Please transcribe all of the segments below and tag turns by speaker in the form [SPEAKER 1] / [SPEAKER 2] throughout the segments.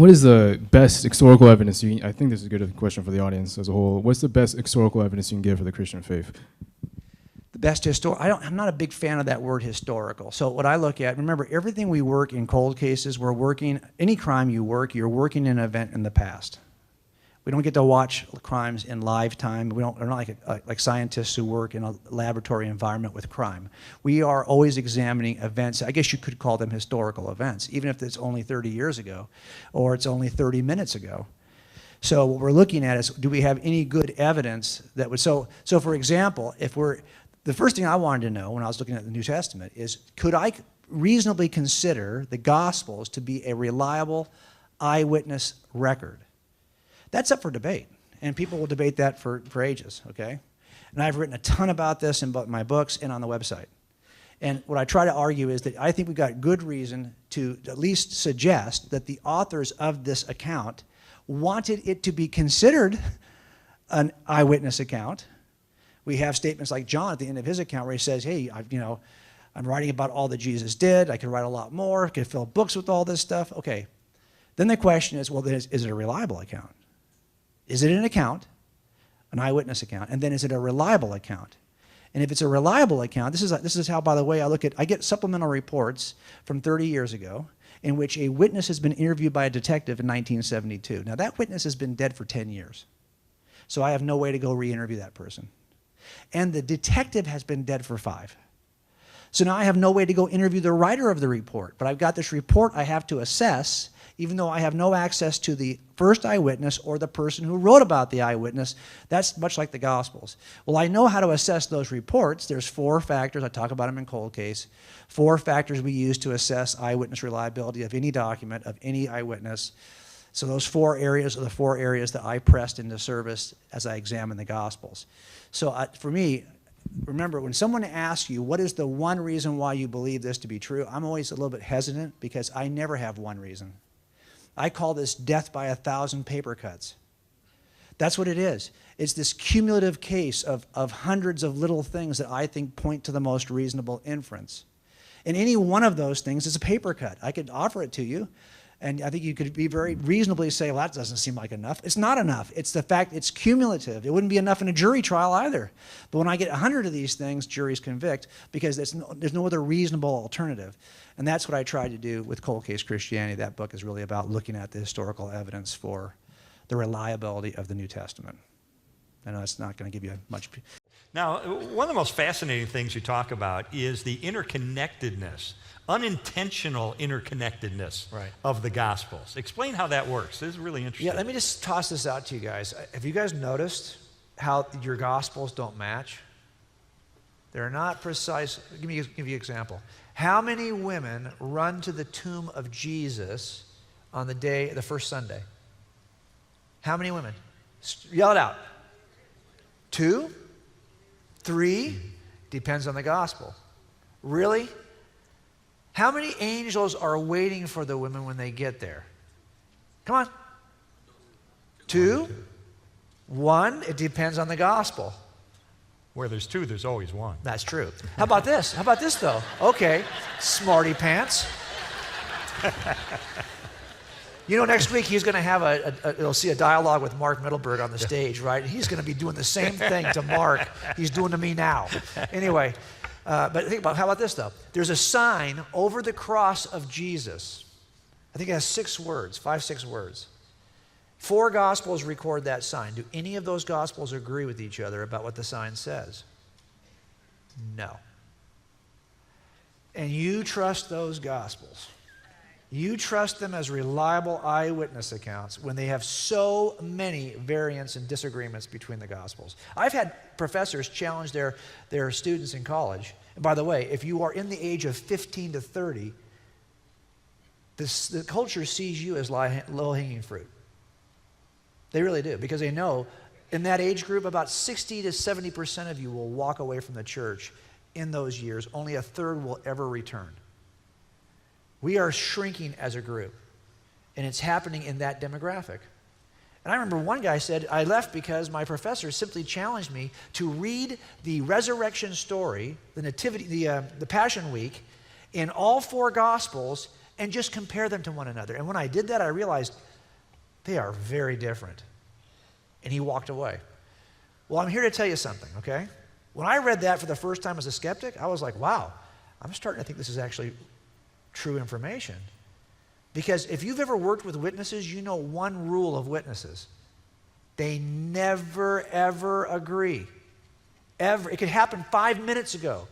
[SPEAKER 1] What is the best historical evidence I think this is a good question for the audience as a whole. What's the best historical evidence you can give for the Christian faith?
[SPEAKER 2] The best I'm not a big fan of that word historical. So what I look at, remember, everything we work in cold cases, we're working, any crime you work, you're working an event in the past. We don't get to watch crimes in live time. We're not like scientists who work in a laboratory environment with crime. We are always examining events. I guess you could call them historical events, even if it's only 30 years ago or it's only 30 minutes ago. So what we're looking at is, do we have any good evidence that would, so for example, the first thing I wanted to know when I was looking at the New Testament is, could I reasonably consider the Gospels to be a reliable eyewitness record? That's up for debate, and people will debate that for ages, okay? And I've written a ton about this in both my books and on the website. And what I try to argue is that I think we've got good reason to at least suggest that the authors of this account wanted it to be considered an eyewitness account. We have statements like John at the end of his account where he says, hey, I'm writing about all that Jesus did. I could write a lot more. I could fill books with all this stuff. Okay. Then the question is, well, is it a reliable account? Is it an account, an eyewitness account? And then is it a reliable account? And if it's a reliable account, this is how, by the way, I get supplemental reports from 30 years ago in which a witness has been interviewed by a detective in 1972. Now, that witness has been dead for 10 years. So I have no way to go re-interview that person. And the detective has been dead for 5. So now I have no way to go interview the writer of the report. But I've got this report I have to assess, even though I have no access to the first eyewitness or the person who wrote about the eyewitness. That's much like the Gospels. Well, I know how to assess those reports. There's 4 factors. I talk about them in Cold Case. 4 factors we use to assess eyewitness reliability of any document, of any eyewitness. So those 4 areas are the 4 areas that I pressed into service as I examined the Gospels. So for me, remember, when someone asks you, what is the one reason why you believe this to be true, I'm always a little bit hesitant because I never have one reason. I call this death by 1,000 paper cuts. That's what it is. It's this cumulative case of hundreds of little things that I think point to the most reasonable inference. And any one of those things is a paper cut. I could offer it to you, and I think you could be very reasonably say, well, that doesn't seem like enough. It's not enough. It's the fact it's cumulative. It wouldn't be enough in a jury trial either. But when I get 100 of these things, juries convict because there's no other reasonable alternative. And that's what I tried to do with Cold Case Christianity. That book is really about looking at the historical evidence for the reliability of the New Testament. I know it's not going to give you much.
[SPEAKER 3] Now, one of the most fascinating things you talk about is the interconnectedness, unintentional interconnectedness of the Gospels. Explain how that works. This is really interesting.
[SPEAKER 4] Yeah, let me just toss this out to you guys. Have you guys noticed how your Gospels don't match? They're not precise. Give you an example. How many women run to the tomb of Jesus on the first Sunday? How many women? Yell it out. 2? 3? Depends on the gospel. Really? How many angels are waiting for the women when they get there? Come on. 2? 1? It depends on the gospel.
[SPEAKER 3] Where there's 2, there's always 1.
[SPEAKER 4] That's true. How about this? How about this, though? Okay, smarty pants. You know, next week he's going to have you'll see a dialogue with Mark Middleburg on the stage, right? He's going to be doing the same thing to Mark he's doing to me now. Anyway, but think about, how about this, though? There's a sign over the cross of Jesus. I think it has 6 words, 5, 6 words. 4 Gospels record that sign. Do any of those Gospels agree with each other about what the sign says? No. And you trust those Gospels. You trust them as reliable eyewitness accounts when they have so many variants and disagreements between the Gospels. I've had professors challenge their students in college. And by the way, if you are in the age of 15 to 30, the culture sees you as low-hanging fruit. They really do, because they know in that age group, about 60 to 70% of you will walk away from the church in those years. Only a third will ever return. We are shrinking as a group, and it's happening in that demographic. And I remember one guy said, I left because my professor simply challenged me to read the resurrection story, the nativity, the Passion Week, in all 4 Gospels and just compare them to one another. And when I did that, I realized They are very different. And he walked away. Well, I'm here to tell you something, okay? When I read that for the first time as a skeptic, I was like, wow, I'm starting to think this is actually true information. Because if you've ever worked with witnesses, you know one rule of witnesses. They never, ever agree. Ever. It could happen 5 minutes ago.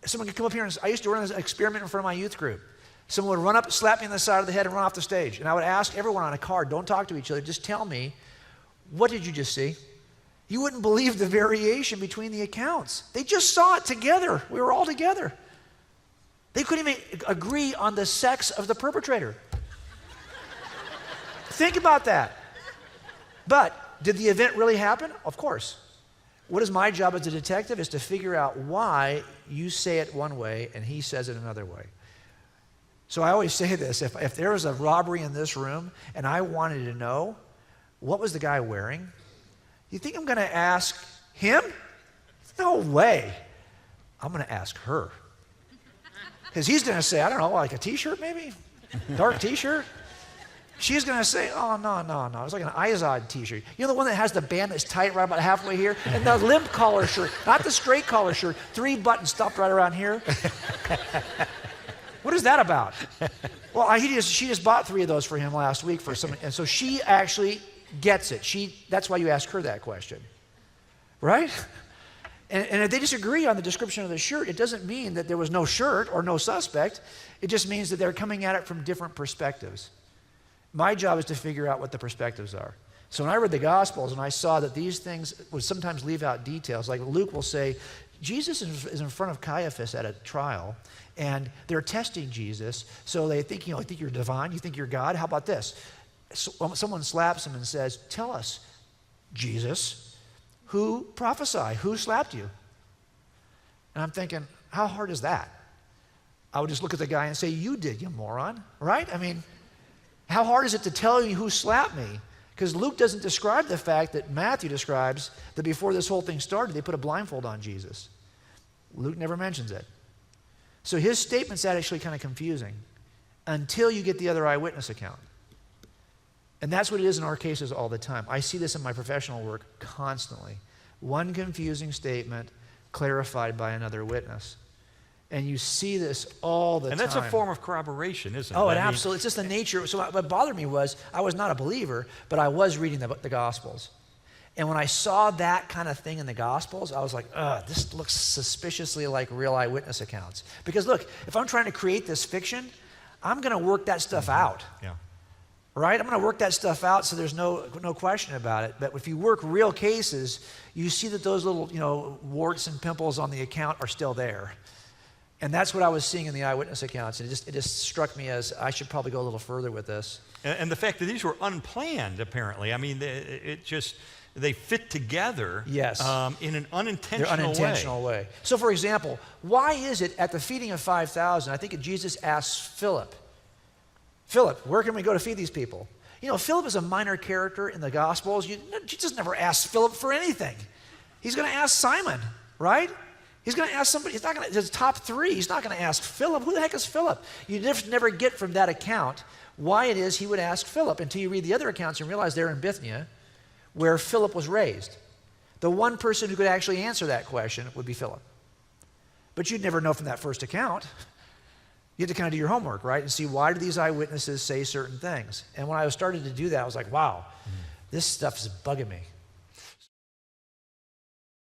[SPEAKER 4] Someone could come up here and I used to run an experiment in front of my youth group. Someone would run up, slap me on the side of the head, and run off the stage. And I would ask everyone on a card, don't talk to each other, just tell me, what did you just see? You wouldn't believe the variation between the accounts. They just saw it together. We were all together. They couldn't even agree on the sex of the perpetrator. Think about that. But did the event really happen? Of course. What is my job as a detective is to figure out why you say it one way and he says it another way. So I always say this, if there was a robbery in this room and I wanted to know what was the guy wearing, you think I'm going to ask him? No way. I'm going to ask her. Because he's going to say, I don't know, like a t-shirt maybe? Dark t-shirt? She's going to say, oh, no. It's like an Izod t-shirt. You know the one that has the band that's tight right about halfway here? And the limp collar shirt, not the straight collar shirt, 3 buttons stopped right around here. What is that about? Well, she just bought 3 of those for him last week for some, and so she actually gets it. That's why you ask her that question, right? And if they disagree on the description of the shirt, it doesn't mean that there was no shirt or no suspect. It just means that they're coming at it from different perspectives. My job is to figure out what the perspectives are. So when I read the Gospels and I saw that these things would sometimes leave out details, like Luke will say, Jesus is in front of Caiaphas at a trial, and they're testing Jesus, so they think, you think you're divine, you think you're God. How about this? So, someone slaps him and says, tell us, Jesus, who prophesied? Who slapped you? And I'm thinking, how hard is that? I would just look at the guy and say, you did, you moron, right? I mean, how hard is it to tell you who slapped me? Because Luke doesn't describe the fact that Matthew describes that before this whole thing started, they put a blindfold on Jesus. Luke never mentions it. So his statement's actually kind of confusing until you get the other eyewitness account. And that's what it is in our cases all the time. I see this in my professional work constantly. One confusing statement clarified by another witness. And you see this all the time.
[SPEAKER 3] And that's a form of corroboration, isn't it?
[SPEAKER 4] Oh, absolutely. It's just the nature. So what bothered me was I was not a believer, but I was reading the Gospels. And when I saw that kind of thing in the Gospels, I was like, this looks suspiciously like real eyewitness accounts. Because look, if I'm trying to create this fiction, I'm going to work that stuff out.
[SPEAKER 3] Yeah.
[SPEAKER 4] Right? I'm going to work that stuff out so there's no question about it. But if you work real cases, you see that those little, warts and pimples on the account are still there. And that's what I was seeing in the eyewitness accounts. And it just struck me as I should probably go a little further with this.
[SPEAKER 3] And the fact that these were unplanned, apparently. I mean, they fit together
[SPEAKER 4] yes.
[SPEAKER 3] In an unintentional way.
[SPEAKER 4] They're unintentional way. So, for example, why is it at the feeding of 5,000, I think Jesus asks Philip, where can we go to feed these people? Philip is a minor character in the Gospels. Jesus never asks Philip for anything. He's going to ask Simon, right? He's going to ask somebody. He's not going to, his top 3, he's not going to ask Philip. Who the heck is Philip? You never get from that account why it is he would ask Philip until you read the other accounts and realize they're in Bithynia, where Philip was raised. The one person who could actually answer that question would be Philip. But you'd never know from that first account. You have to kind of do your homework, right? And see, why do these eyewitnesses say certain things? And when I started to do that, I was like, wow, this stuff is bugging me.